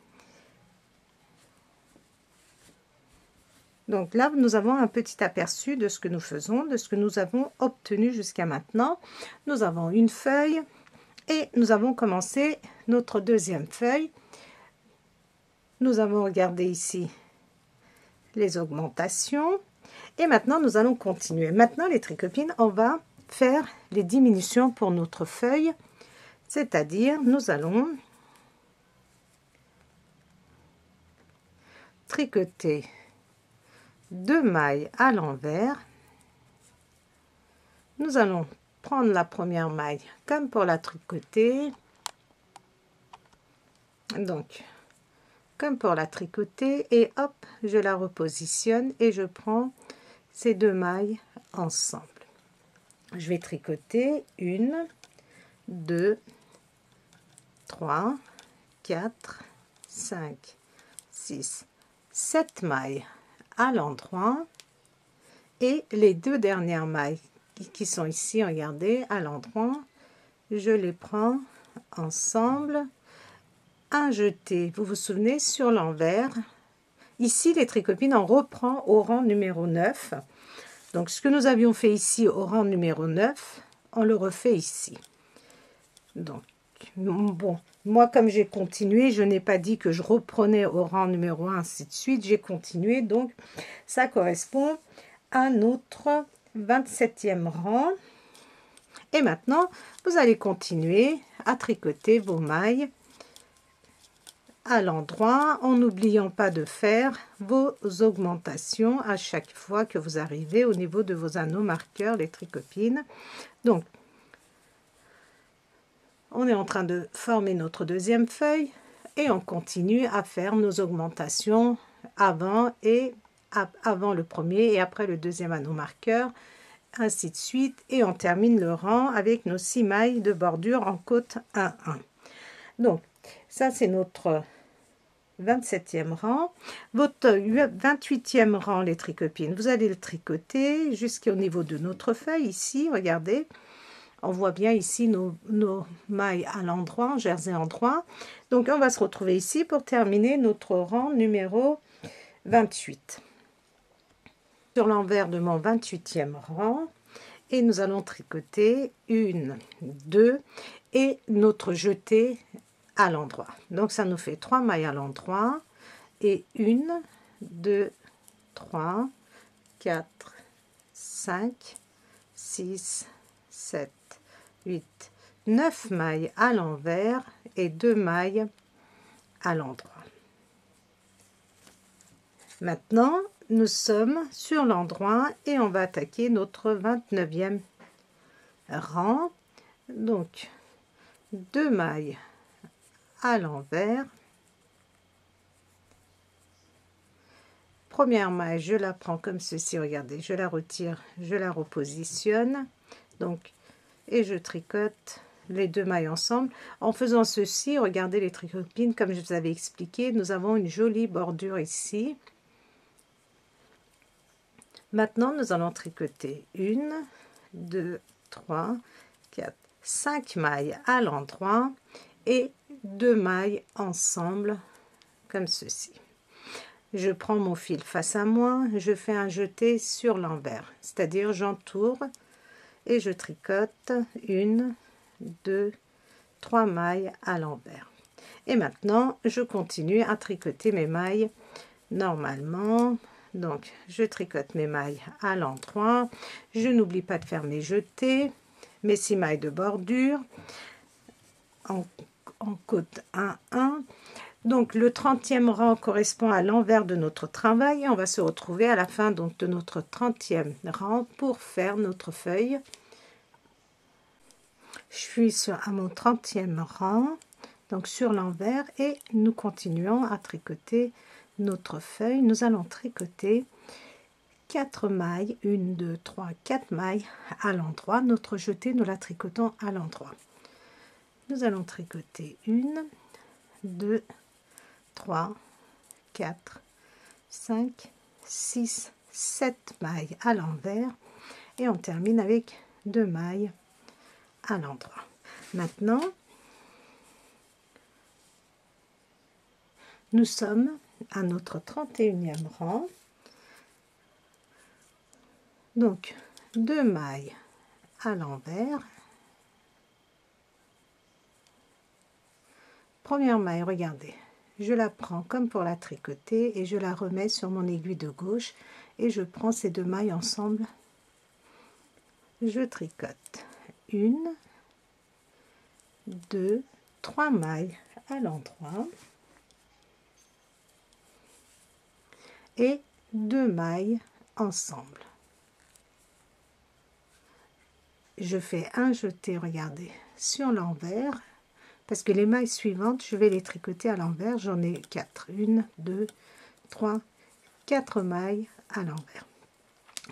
[SPEAKER 1] Donc là nous avons un petit aperçu de ce que nous faisons, de ce que nous avons obtenu jusqu'à maintenant. Nous avons une feuille et nous avons commencé notre deuxième feuille. Nous avons regardé ici les augmentations. Et maintenant, nous allons continuer. Maintenant, les tricopines, on va faire les diminutions pour notre feuille. C'est-à-dire, nous allons tricoter 2 mailles à l'envers. Nous allons prendre la première maille comme pour la tricoter. Donc, comme pour la tricoter. Et hop, je la repositionne et je prends ces 2 mailles ensemble. Je vais tricoter 1, 2, 3, 4, 5, 6, 7 mailles à l'endroit et les 2 dernières mailles qui sont ici, regardez, à l'endroit, je les prends ensemble. Un jeté, vous vous souvenez, sur l'envers. Ici, les tricopines, on reprend au rang numéro 9. Donc, ce que nous avions fait ici au rang numéro 9, on le refait ici. Donc, bon, moi, comme j'ai continué, je n'ai pas dit que je reprenais au rang numéro 1, ainsi de suite. J'ai continué, donc ça correspond à notre 27e rang. Et maintenant, vous allez continuer à tricoter vos mailles à l'endroit en n'oubliant pas de faire vos augmentations à chaque fois que vous arrivez au niveau de vos anneaux marqueurs, les tricopines. Donc on est en train de former notre deuxième feuille et on continue à faire nos augmentations avant le premier et après le deuxième anneau marqueur, ainsi de suite, et on termine le rang avec nos 6 mailles de bordure en côte 1-1. Donc ça c'est notre 27e rang. Votre 28e rang, les tricopines, vous allez le tricoter jusqu'au niveau de notre feuille ici, regardez, on voit bien ici nos mailles à l'endroit, en jersey endroit. Donc on va se retrouver ici pour terminer notre rang numéro 28. Sur l'envers de mon 28e rang, et nous allons tricoter 1, 2 et notre jeté à l'endroit. Donc ça nous fait 3 mailles à l'endroit et 1, 2, 3, 4, 5, 6, 7, 8, 9 mailles à l'envers et 2 mailles à l'endroit. Maintenant, nous sommes sur l'endroit et on va attaquer notre 29e rang. Donc, 2 mailles à l'envers. Première maille, je la prends comme ceci, regardez, je la retire, je la repositionne. Donc, et je tricote les 2 mailles ensemble. En faisant ceci, regardez les tricotines, comme je vous avais expliqué, nous avons une jolie bordure ici. Maintenant, nous allons tricoter 1, 2, 3, 4, 5 mailles à l'endroit et 2 mailles ensemble, comme ceci. Je prends mon fil face à moi, je fais un jeté sur l'envers, c'est-à-dire j'entoure et je tricote 1, 2, 3 mailles à l'envers. Et maintenant, je continue à tricoter mes mailles normalement. Donc, je tricote mes mailles à l'endroit. Je n'oublie pas de faire mes jetés, mes 6 mailles de bordure en côte 1, 1. Donc, le 30e rang correspond à l'envers de notre travail. On va se retrouver à la fin donc, de notre 30e rang pour faire notre feuille. Je suis à mon 30e rang, donc sur l'envers, et nous continuons à tricoter notre feuille. Nous allons tricoter 4 mailles, 1, 2, 3, 4 mailles à l'endroit. Notre jeté, nous la tricotons à l'endroit. Nous allons tricoter 1, 2, 3, 4, 5, 6, 7 mailles à l'envers et on termine avec 2 mailles à l'endroit. Maintenant, nous sommes à notre 31e rang. Donc, 2 mailles à l'envers. Première maille, regardez, je la prends comme pour la tricoter et je la remets sur mon aiguille de gauche et je prends ces 2 mailles ensemble. Je tricote 1, 2, 3 mailles à l'endroit et 2 mailles ensemble. Je fais un jeté, regardez, sur l'envers, parce que les mailles suivantes, je vais les tricoter à l'envers. J'en ai 4, 1, 2, 3, 4 mailles à l'envers.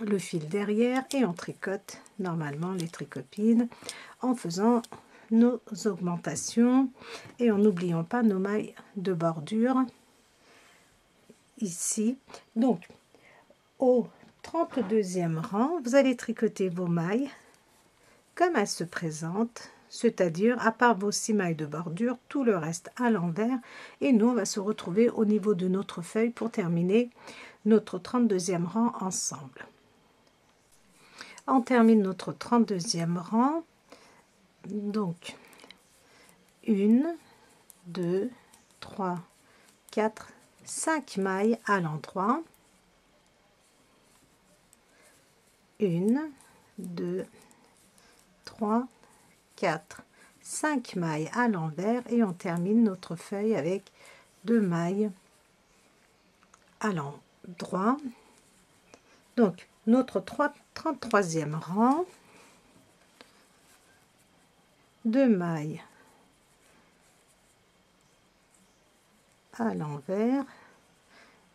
[SPEAKER 1] Le fil derrière et on tricote normalement les tricopines en faisant nos augmentations et en n'oubliant pas nos mailles de bordure ici. Donc, au 32e rang, vous allez tricoter vos mailles comme elles se présentent, c'est-à-dire à part vos 6 mailles de bordure, tout le reste à l'envers. Et nous, on va se retrouver au niveau de notre feuille pour terminer notre 32e rang ensemble. On termine notre 32e rang. Donc, 1, 2, 3, 4, 5 mailles à l'endroit. 1, 2, 3, 4, 5 mailles à l'envers et on termine notre feuille avec 2 mailles à l'endroit. Donc, notre 33e rang, 2 mailles à l'envers,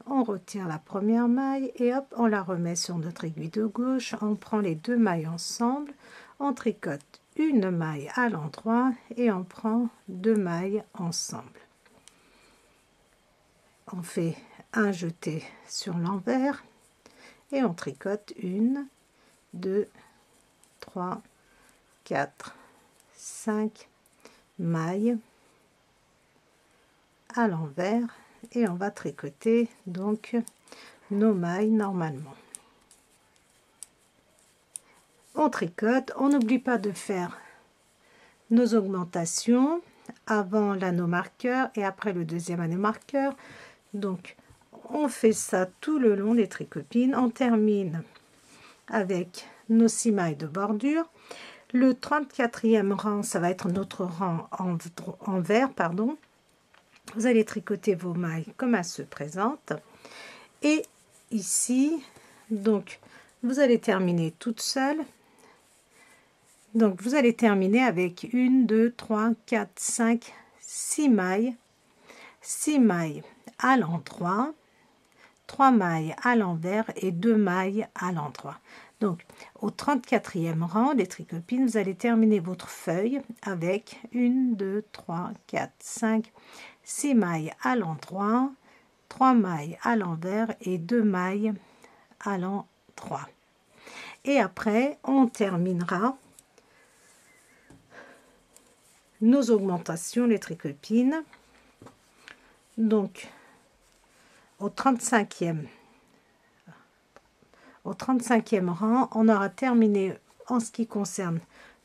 [SPEAKER 1] on retire la première maille et hop, on la remet sur notre aiguille de gauche, on prend les 2 mailles ensemble, on tricote une maille à l'endroit et on prend 2 mailles ensemble. On fait un jeté sur l'envers et on tricote 1, 2, 3, 4, 5 mailles à l'envers et on va tricoter donc nos mailles normalement. On tricote, on n'oublie pas de faire nos augmentations avant l'anneau marqueur et après le deuxième anneau marqueur. Donc on fait ça tout le long des tricopines. On termine avec nos 6 mailles de bordure. Le 34e rang, ça va être notre rang en vert, pardon. Vous allez tricoter vos mailles comme elles se présentent. Et ici, donc, vous allez terminer toute seule. Donc, vous allez terminer avec 1, 2, 3, 4, 5, 6 mailles. 6 mailles à l'endroit, 3 mailles à l'envers et 2 mailles à l'endroit. Donc, au 34e rang des tricopines, vous allez terminer votre feuille avec 1, 2, 3, 4, 5, 6 mailles à l'endroit, 3 mailles à l'envers et 2 mailles à l'endroit. Et après, on terminera nos augmentations, les tricopines. Donc, au 35e rang, on aura terminé en ce qui concerne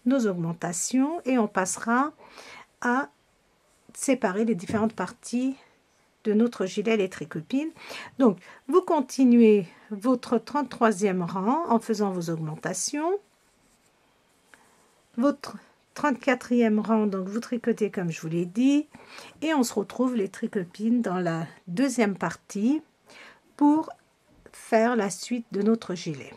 [SPEAKER 1] nos augmentations et on passera à séparer les différentes parties de notre gilet les tricopines. Donc, vous continuez votre 33e rang en faisant vos augmentations. Votre 34e rang, donc vous tricotez comme je vous l'ai dit. Et on se retrouve les tricopines dans la deuxième partie pour faire la suite de notre gilet.